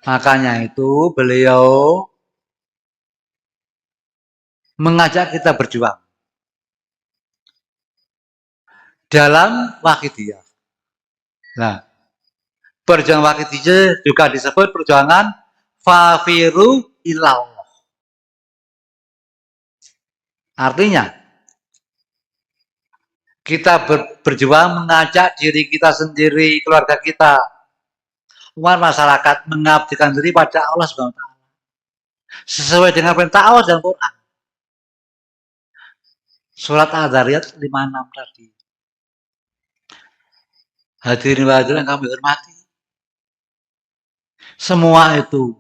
Makanya itu beliau mengajak kita berjuang dalam wakidiyah. Nah, perjuangan wakidiyah juga disebut perjuangan fafiru ilallah. Artinya, kita berjuang mengajak diri kita sendiri, keluarga kita, umat masyarakat mengabdikan diri pada Allah Subhanahu wa taala. Sesuai dengan perintah Allah dalam Quran. Surat Al-Dzariyat 56 tadi. Hadirin wa hadirin yang kami hormati. Semua itu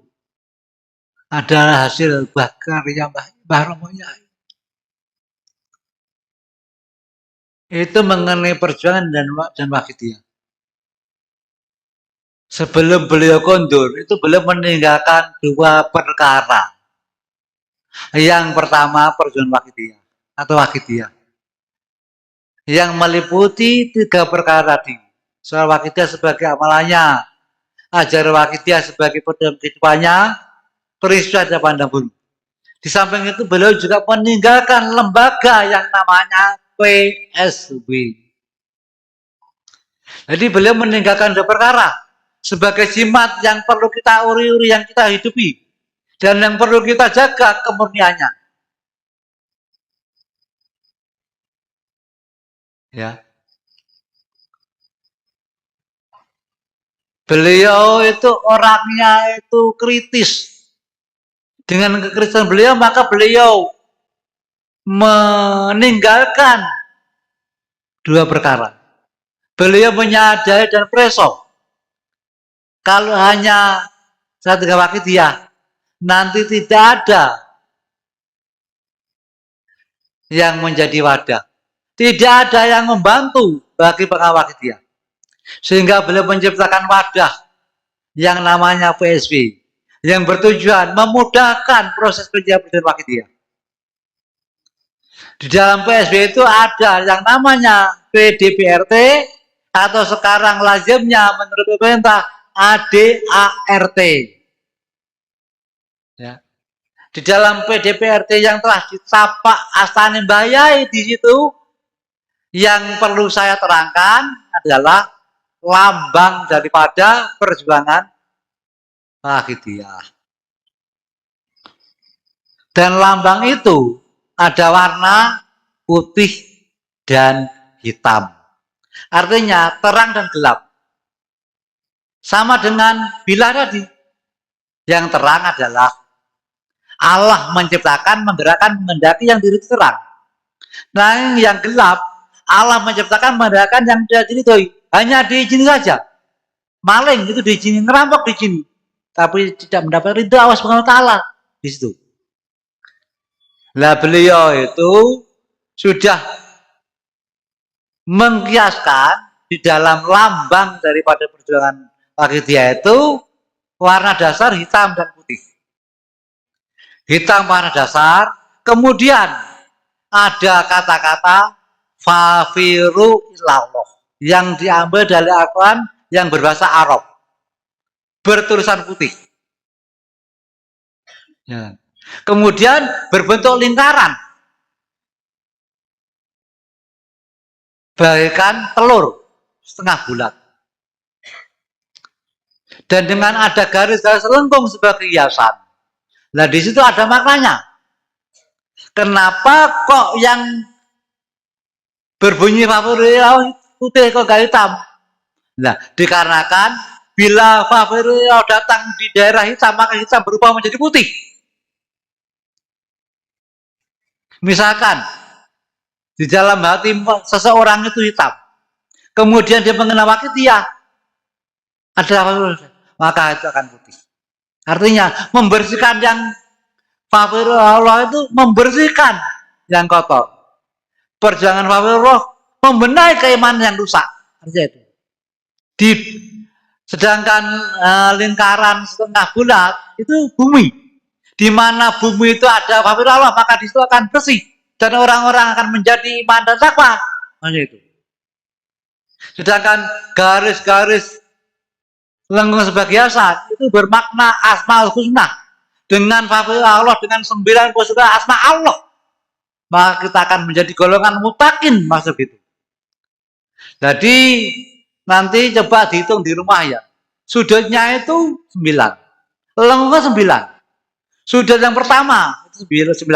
adalah hasil buah karya Mbah Romo Yai. Itu mengenai perjuangan dan wakidiyah. Sebelum beliau kondur, itu beliau meninggalkan 2 perkara. Yang pertama perjuangan wakidiyah atau wakidiyah. Yang meliputi 3 perkara tadi. Soal wakidiyah sebagai amalannya, ajar wakidiyah sebagai pedoman kehidupannya, peristiwa dan pandang bulu. Di samping itu beliau juga meninggalkan lembaga yang namanya PSB. Jadi beliau meninggalkan 2 perkara sebagai jimat yang perlu kita uri-uri, yang kita hidupi, dan yang perlu kita jaga kemurniannya. Ya. Beliau itu orangnya itu kritis. Dengan kekritisan beliau, maka beliau meninggalkan 2 perkara. Beliau menyadari dan preso kalau hanya satu wakidiyah, nanti tidak ada yang menjadi wadah. Tidak ada yang membantu bagi pengawal wakidiyah. Sehingga beliau menciptakan wadah yang namanya PSB, yang bertujuan memudahkan proses kerja wakidiyah. Di dalam PSB itu ada yang namanya PDPRT atau sekarang lazimnya menurut pemerintah ADART. Ya. Di dalam PDPRT yang telah dicapak Astane Mbah Yai di situ, yang perlu saya terangkan adalah lambang daripada perjuangan wakidiyah. Dan lambang itu ada warna putih dan hitam. Artinya terang dan gelap. Sama dengan bilah tadi. Yang terang adalah Allah menciptakan, menggerakkan, menghendaki yang diri terang. Nah, yang gelap, Allah menciptakan, menggerakkan yang tidak diridhoi. Hanya diizini saja. Maling itu diizini, ngerampok diizini. Tapi tidak mendapat ridho Allah Subhanahu wa taala di situ. Lah beliau itu sudah mengkiaskan di dalam lambang daripada perjuangan wakidiyah itu warna dasar hitam dan putih. Hitam warna dasar, kemudian ada kata-kata fafiru ilallah yang diambil dari Al-Quran yang berbahasa Arab, bertulisan putih. Ya. Kemudian berbentuk lingkaran, bagaikan telur setengah bulat. Dan dengan ada garis-garis lengkung sebagai hiasan. Nah di situ ada maknanya. Kenapa kok yang berbunyi favorit putih kok gak hitam? Nah dikarenakan bila favorit datang di daerah hitam, maka hitam berubah menjadi putih. Misalkan di dalam hati seseorang itu hitam, kemudian dia mengenal wakidiyah, ada maka itu akan putih. Artinya membersihkan yang favorit Allah itu membersihkan yang kotor. Perjuangan favorit Allah membenahi keimanan yang rusak. Artinya itu. Sedangkan lingkaran setengah bulat itu bumi. Di mana bumi itu ada favorit Allah, maka di situ akan bersih dan orang-orang akan menjadi iman dan takwa. Hanya itu. Sedangkan garis-garis Lengkung sebagai asal itu bermakna asmaul husna. Dengan favor Allah, dengan 99 asma Allah, maka kita akan menjadi golongan mutakin masuk itu. Jadi nanti coba dihitung di rumah ya. Sudutnya itu 9. Lengkungnya 9. Sudut yang pertama itu 90.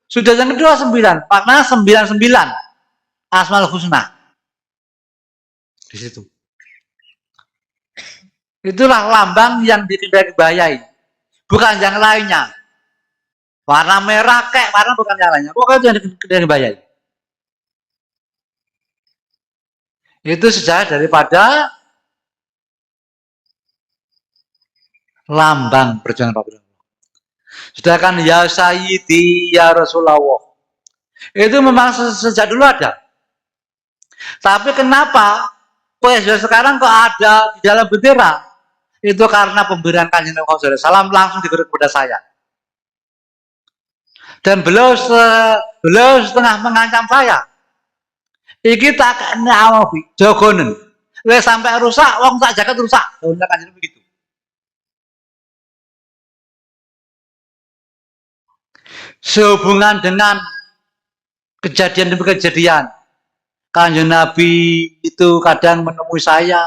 Sudut yang kedua 9. Maknanya 99. Asmaul husna. Di situ. Itulah lambang yang dibayai, bukan yang lainnya. Warna merah kayak warna bukan yang lainnya. Pokoknya itu yang dibayai. Itu sejarah daripada lambang perjuangan Pak. Sedangkan ya Sayyidi ya Rasulullah, itu memang sejak dulu ada. Tapi kenapa sekarang kok ada di dalam bendera? Itu karena pemberian Kanjeng Nabi SAW langsung diberi kepada saya. Dan beliau setengah mengancam saya. Iki tak kena awafi, jogonen. Wes sampai rusak, wong tak jagat rusak. Daunnya Kanjeng begitu. Sehubungan dengan kejadian demi kejadian, Kanjeng Nabi itu kadang menemui saya.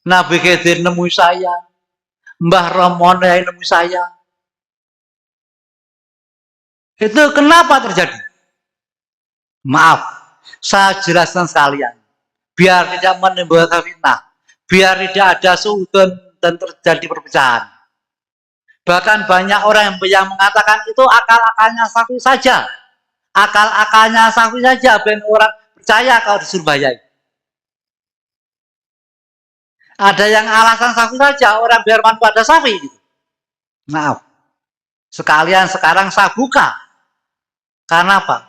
Nabi Khidir nemui saya, Mbah Romon yang nemui saya. Itu kenapa terjadi? Maaf, saya jelaskan sekalian. Biar tidak menimbulkan fitnah, biar tidak ada suudon dan terjadi perpecahan. Bahkan banyak orang yang mengatakan itu akal-akalnya Safi saja. Akal-akalnya Safi saja, ben orang percaya kalau disuruh bayai. Ada yang alasan Safi saja, orang biar mantu ada Safi. Maaf. Sekalian sekarang saya buka. Karena apa?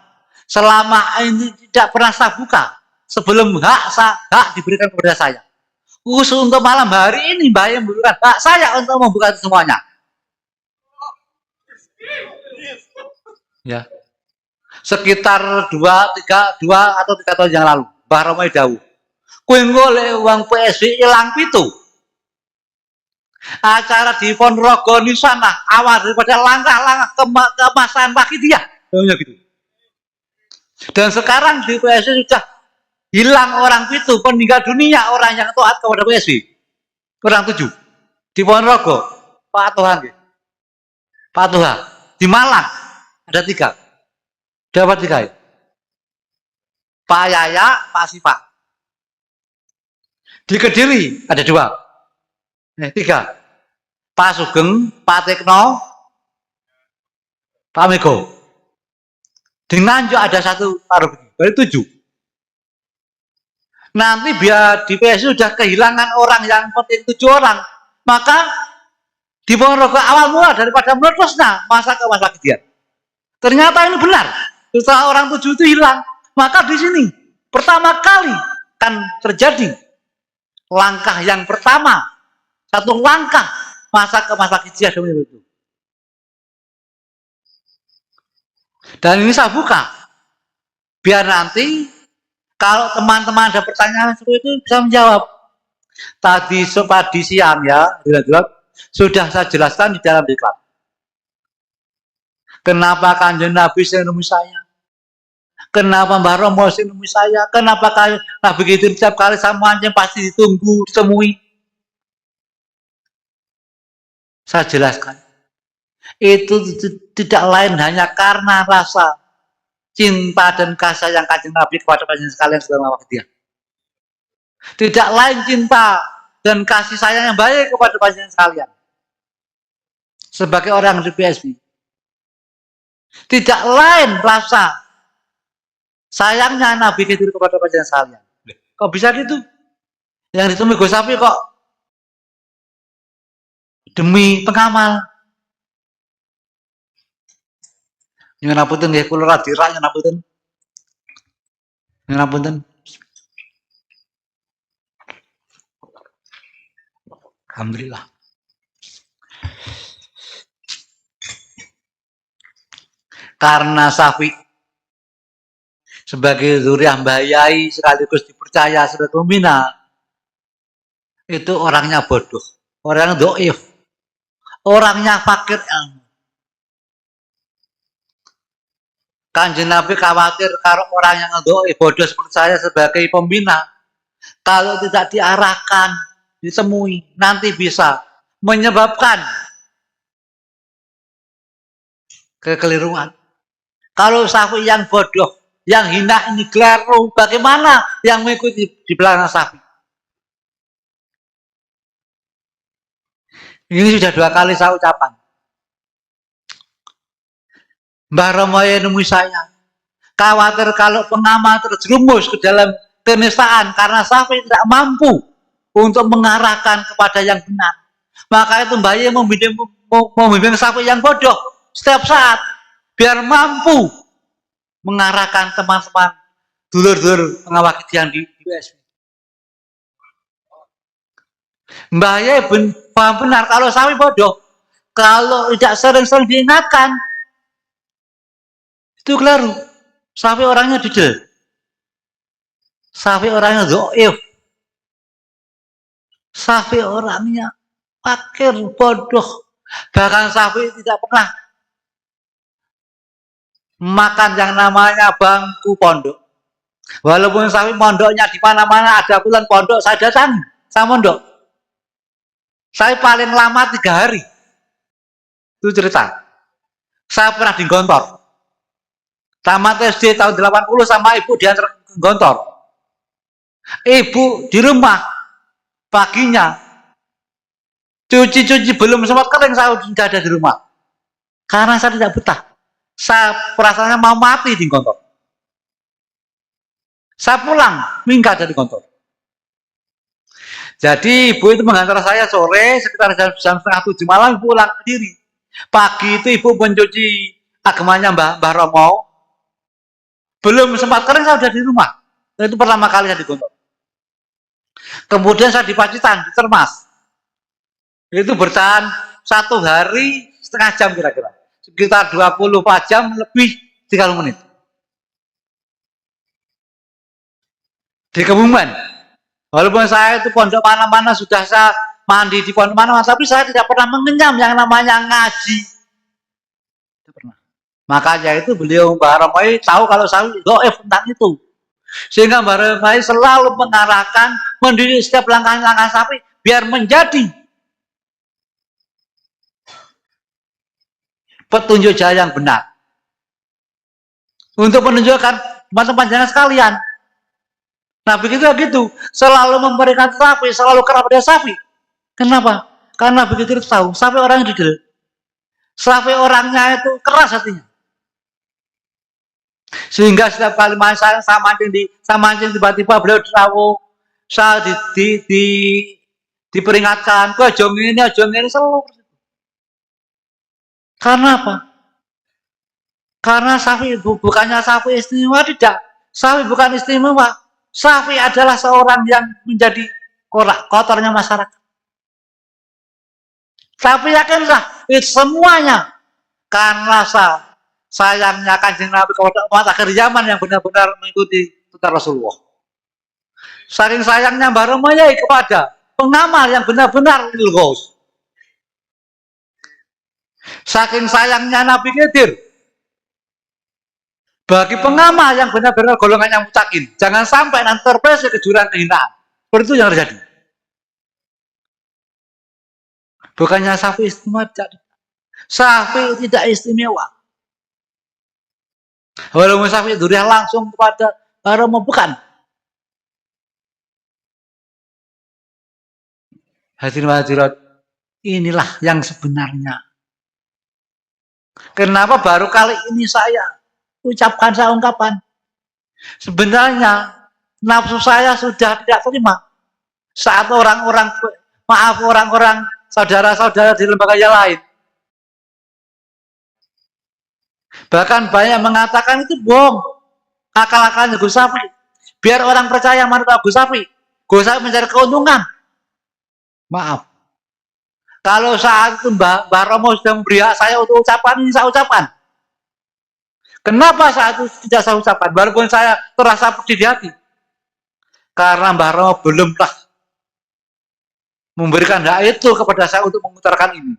Selama ini tidak pernah saya buka. Sebelum hak diberikan kepada saya. Khusus untuk malam hari ini, Mbak yang memberikan hak saya untuk membuka semuanya. Ya. Sekitar 2 atau 3 tahun yang lalu, Mbah Romai dawuh. Kowe golek uang PSB ilang pitu. Acara di Ponorogo di sana awal daripada langkah-langkah kemasan pagi dia. Gitu. Dan sekarang di PSB sudah hilang orang pitu, meninggal dunia orang yang taat kepada PSB. Orang 7. Di Ponorogo, Pak Tuhan. Pak Tuhan. Di Malang ada 3. Dapat 3 ya? Pak Yaya, Pak Sipa. Di Kediri ada 2. 3. Pak Sugeng, Pak Tekno, Pak Mego. Di Nganjuk ada 1 taruh berarti 7. Nanti biar di PSU sudah kehilangan orang yang penting 7 orang, maka di Ponorogo awal mula daripada meledosnya masa ke masa kejadian. Ternyata ini benar. Setelah orang 7 itu hilang, maka di sini pertama kali kan terjadi langkah yang pertama, satu langkah masa ke masa kejadian itu. Dan ini saya buka, biar nanti kalau teman-teman ada pertanyaan seperti itu bisa menjawab. Tadi siang ya, sudah saya jelaskan di dalam diklat. Kenapa Kanjeng Nabi menemui saya? Kenapa Mbah Romo menemui saya? Kenapa Nabi Khidir setiap kali sama anjing pasti ditunggu, ditemui? Saya jelaskan. Itu tidak lain hanya karena rasa cinta dan kasih yang Kanjeng Nabi kepada panjenengan sekalian selama waktu dia. Tidak lain cinta dan kasih sayang yang baik kepada panjenengan sekalian. Sebagai orang di PSB. Tidak lain rasa sayangnya Nabi Khidir kepada panjenengan sekalian. Kok bisa gitu? Yang ditemui Gus Sapi kok demi pengamal. Nyuwun ngapunten nggih kula ra dirak nyuwun ngapunten. Nyuwun ngapunten. Alhamdulillah. Karena Safi sebagai zuriat Mbah Yai sekaligus dipercaya sebagai pembina, itu orangnya bodoh, orangnya doif, orangnya fakir ilmu. Kanjeng Nabi khawatir kalau orang yang doif, bodoh seperti saya sebagai pembina, kalau tidak diarahkan, ditemui, nanti bisa menyebabkan kekeliruan. Kalau sapi yang bodoh, yang hina ini keliru, bagaimana yang mengikuti di belakang sapi? Ini sudah 2 kali saya ucapan. Mbah Romo nemui saya. Khawatir kalau pengamal terjerumus ke dalam kenistaan karena sapi tidak mampu untuk mengarahkan kepada yang benar. Maka itu Mbah Ye membimbing sapi yang bodoh setiap saat biar mampu mengarahkan teman-teman dulur-dulur pengawal yang di USB. Mbah Ye benar kalau sapi bodoh, kalau tidak sering-sering diingatkan, itu keliru. Sapi orangnya didel. Sapi orangnya doif. Sapi orangnya fakir, bodoh. Bahkan sapi tidak pernah makan yang namanya bangku pondok. Walaupun sapi pondoknya di mana-mana ada bulan pondok, saya datang sama pondok. Saya paling lama 3 hari. Itu cerita. Saya pernah di Gontor. Tamat SD tahun 80 sama ibu diantar ke Gontor. Ibu di rumah paginya cuci-cuci belum sempat kering saya sudah ada di rumah. Karena saya tidak betah. Saya perasaannya mau mati di Gontor. Saya pulang minggat dari Gontor. Jadi ibu itu mengantar saya sore sekitar jam 6:30 malam pulang sendiri. Pagi itu ibu mencuci agamanya Mbah Romo. Belum sempat kering saya sudah di rumah. Itu pertama kali saya di Gontor. Kemudian saya di Pacitan, di Termas. Itu bertahan 1 hari setengah jam kira-kira. Sekitar 24 jam lebih 30 menit. Di Kebumen. Walaupun saya itu pondok mana-mana sudah saya mandi di pondok mana-mana, tapi saya tidak pernah mengenyam yang namanya ngaji. Tidak pernah. Makanya itu beliau Mbah Romai tahu kalau saya doif tentang itu. Sehingga Mbah Romai selalu mengarahkan, mendidik setiap langkah-langkah sapi biar menjadi petunjuk jalan yang benar. Untuk menunjukkan teman-teman jangan sekalian. Nah begitu gitu, selalu memberikan sapi, selalu kerap pada sapi. Kenapa? Karena begitu itu tahu, sapi orang yang didel. Sapi orangnya itu keras hatinya. Sehingga setiap kali saya mancing tiba-tiba beliau tahu, saya diperingatkan, kok jong ini selalu. Karena apa? Karena sapi bukannya sapi istimewa, tidak. Sapi bukan istimewa. Sapi adalah seorang yang menjadi kotornya masyarakat. Tapi yakinlah itu semuanya karena sayangnya Kanjeng Nabi kepada umat akhir zaman yang benar-benar mengikuti tuntunan Rasulullah. Saking sayangnya Mbah Romoyai kepada pengamal yang benar-benar ilgos. Saking sayangnya Nabi Khidir bagi pengamal yang benar-benar golongan yang mutakin, jangan sampai nanti terpeleset ke jurang kehinaan. Seperti itu yang terjadi. Bukannya sapi istimewa, sapi tidak istimewa. Walaupun sapi durian langsung kepada Romo bukan. Hadirin hadirat, inilah yang sebenarnya. Kenapa baru kali ini saya ungkapan. Sebenarnya nafsu saya sudah tidak terima saat orang-orang saudara-saudara di lembaga yang lain. Bahkan banyak mengatakan itu bohong, akal-akalnya Gus Sapi. Biar orang percaya manut Gus Sapi. Gus Sapi mencari keuntungan. Maaf. Kalau saat itu Mbah Romo sudah memberi hak saya untuk ucapan ini, saya ucapan. Kenapa saat itu tidak saya ucapkan? Walaupun saya terasa pedih di hati. Karena Mbah Romo belumlah memberikan hak itu kepada saya untuk mengutarakan ini.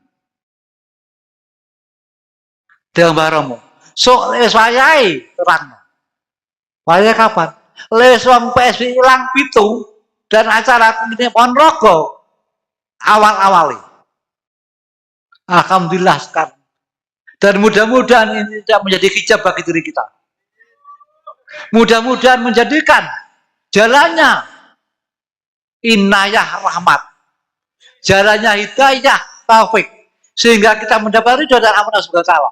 Dengan baromu. So, wayai terang. Wayai kapan? Les wong PSBI ilang pitu dan acara ini Ponorogo awal-awali. Alhamdulillah sekarang. Dan mudah-mudahan ini tidak menjadi hijab bagi diri kita. Mudah-mudahan menjadikan jalannya inayah rahmat, jalannya hidayah taufik, sehingga kita mendapat ridho dan amanah subhanahu wa ta'ala.